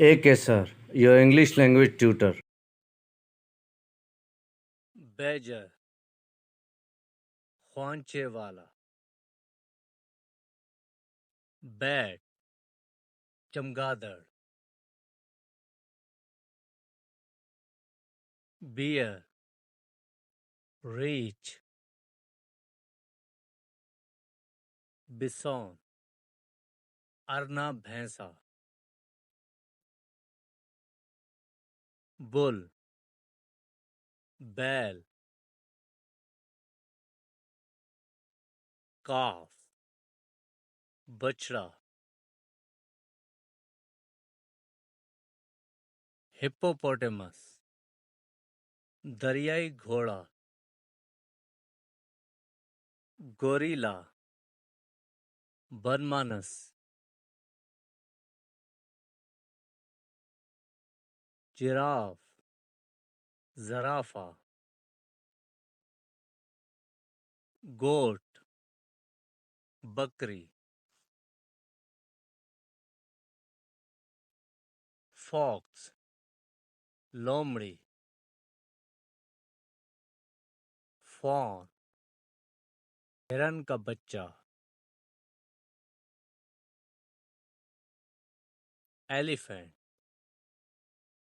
AK sir, your English language tutor. Badger, ख्वांचे वाला। Bat, चमगादड़। Beer, reach. बिसौन, अरना भैंसा। बुल, बैल। काफ, बछड़ा। हिप्पोपोटेमस, दरियाई घोड़ा। गोरिला, बनमानस। जिराफ, जराफा। गोट, बकरी। फॉक्स, लोमड़ी। फॉन, हिरन का बच्चा। एलिफेंट,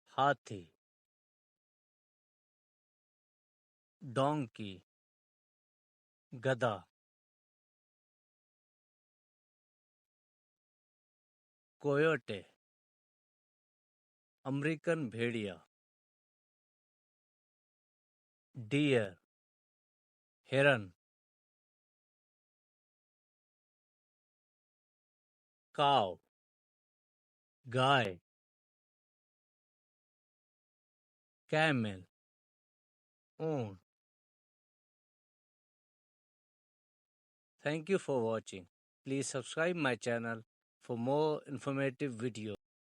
हाथी। डोंकी, गधा। कोयोटे, अमेरिकन भेड़िया। डियर, हिरन। काव, गाय। कैमल, ऊंट। Thank you for watching. Please subscribe my channel for more informative videos.